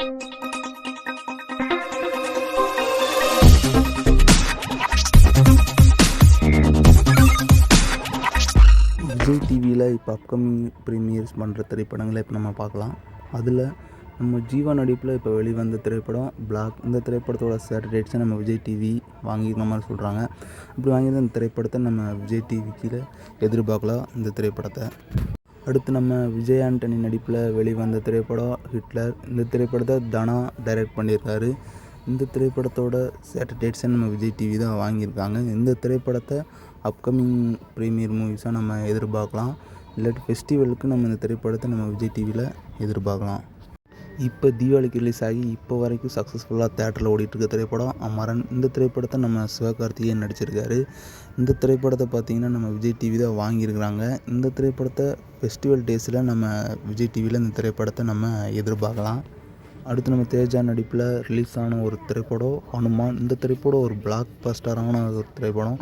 விஜய் டிவியில் இப்போ upcoming premieres பண்ணுற திரைப்படங்களை இப்போ நம்ம பார்க்கலாம். அதில் நம்ம ஜீவா நடிப்பில் இப்போ வெளிவந்த திரைப்படம் பிளாக். இந்த திரைப்படத்தோட சேட்டலைட்ஸை நம்ம விஜய் டிவி வாங்கியிருந்த மாதிரி சொல்கிறாங்க. இப்படி வாங்கியிருந்த இந்த திரைப்படத்தை நம்ம விஜய் டிவிக்கு எதிர்பார்க்கலாம். இந்த திரைப்படத்தை அடுத்து நம்ம விஜய் ஆண்டனி நடிப்பில் வெளிவந்த திரைப்படம் ஹிட்லர். இந்த திரைப்படத்தை தனா டைரக்ட் பண்ணியிருக்காரு. இந்த திரைப்படத்தோட சேட்டலைட்ஸை நம்ம விஜய் டிவி தான் வாங்கியிருக்காங்க. இந்த திரைப்படத்தை அப்கமிங் ப்ரீமியர் மூவிஸாக நம்ம எதிர்பார்க்கலாம். இல்லாட்டி ஃபெஸ்டிவலுக்கு நம்ம இந்த திரைப்படத்தை நம்ம விஜய் டிவியில் எதிர்பார்க்கலாம். இப்போ தீபாவளிக்கு ரிலீஸ் ஆகி இப்போ வரைக்கும் சக்ஸஸ்ஃபுல்லாக தேட்டரில் ஓடிட்டுருக்க திரைப்படம் அமரன். இந்த திரைப்படத்தை நம்ம சிவகார்த்திகேயன் நடிச்சிருக்காரு. இந்த திரைப்படத்தை பார்த்திங்கன்னா நம்ம விஜய் டிவி தான் வாங்கியிருக்கிறாங்க. இந்த திரைப்படத்தை ஃபெஸ்டிவல் டேஸில் நம்ம விஜய் டிவியில் இந்த திரைப்படத்தை நம்ம எதிர்பார்க்கலாம். அடுத்து நம்ம தேஜா நடிப்பில் ரிலீஸ் ஆன ஒரு திரைப்படம் ஹனுமான். இந்த திரைப்படம் ஒரு பிளாக் பஸ்டரான ஒரு திரைப்படம்.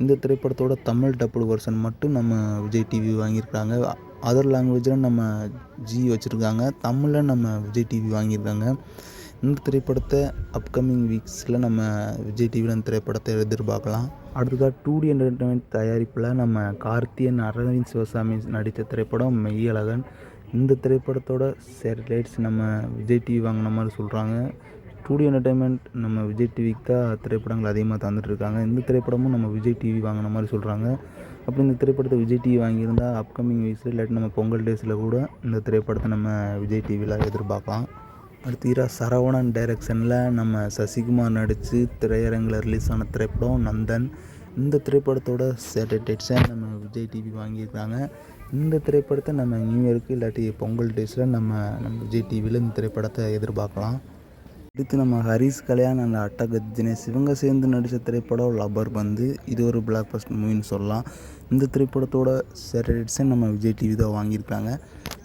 இந்த திரைப்படத்தோட தமிழ் டப்புடு வெர்ஷன் மட்டும் நம்ம விஜய் டிவி வாங்கியிருக்காங்க. அதர் லாங்குவேஜில் நம்ம ஜி வச்சுருக்காங்க. தமிழில் நம்ம விஜய் டிவி வாங்கியிருக்காங்க. இந்த திரைப்படத்தை அப்கமிங் வீக்ஸில் நம்ம விஜய் டிவியில் இந்த திரைப்படத்தை எதிர்பார்க்கலாம். அடுத்ததாக 2D என்டர்டைன்மெண்ட் தயாரிப்பில் நம்ம கார்த்தியன் அரவிந்த் சிவசாமி நடித்த திரைப்படம் மெய்யழகன். இந்த திரைப்படத்தோட சேட்டலைட்ஸ் நம்ம விஜய் டிவி வாங்கின மாதிரி சொல்கிறாங்க. 2D என்டர்டைன்மெண்ட் நம்ம விஜய் டிவிக்கு தான் திரைப்படங்கள் அதிகமாக தந்துட்டுருக்காங்க. இந்த திரைப்படமும் நம்ம விஜய் டிவி வாங்கின மாதிரி சொல்கிறாங்க. அப்படி இந்த திரைப்படத்தை விஜய் டிவி வாங்கியிருந்தால் அப்கமிங் வீக்ஸில் இல்லாட்டி நம்ம பொங்கல் டேஸில் கூட இந்த திரைப்படத்தை நம்ம விஜய் டிவியில் எதிர்பார்க்கலாம். அடுத்து ஹீரோ சரவணன் டைரக்ஷனில் நம்ம சசிகுமார் நடித்து திரையரங்கில் ரிலீஸ் ஆன திரைப்படம் நந்தன். இந்த திரைப்படத்தோட சேட்டலைட்ஸை நம்ம விஜய் டிவி வாங்கியிருக்காங்க. இந்த திரைப்படத்தை நம்ம நியூ இயருக்கு இல்லாட்டி பொங்கல் டேஸில் நம்ம விஜய் டிவியில் இந்த திரைப்படத்தை எதிர்பார்க்கலாம். அடுத்து நம்ம ஹரிஷ் கல்யாண் அண்ட் அட்டகத் தினேஷ் இவங்க சேர்ந்து நடித்த திரைப்படம் லப்பர் பந்து. இது ஒரு பிளாக் பஸ்டர் மூவின்னு சொல்லலாம். இந்த திரைப்படத்தோட சேட்டலைட்ஸை நம்ம விஜய் டிவி தான் வாங்கியிருக்காங்க.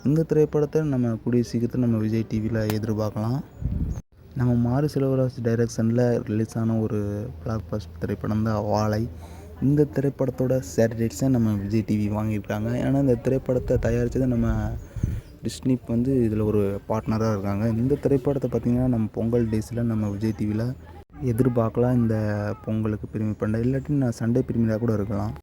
இந்த திரைப்படத்தை நம்ம கூடிய சீக்கிரத்தில் நம்ம விஜய் டிவியில் எதிர்பார்க்கலாம். நம்ம மாரி செல்வராஜ் டைரக்ஷனில் ரிலீஸ் ஆன ஒரு பிளாக் பஸ்டர் திரைப்படம் தான் வாழை. இந்த திரைப்படத்தோட சேட்டலைட்ஸை நம்ம விஜய் டிவி வாங்கியிருக்காங்க. ஏன்னா இந்த திரைப்படத்தை தயாரித்தது நம்ம டிஸ்னி இதில் ஒரு பார்ட்னராக இருக்காங்க. இந்த திரைப்படத்தை பார்த்திங்கன்னா நம்ம பொங்கல் டேஸில் நம்ம விஜய் டிவியில் எதிர்பார்க்கலாம். இந்த பொங்கலுக்கு பிரீமியர் பண்ண இல்லாட்டி நான் சண்டே பிரீமியராக கூட இருக்கலாம்.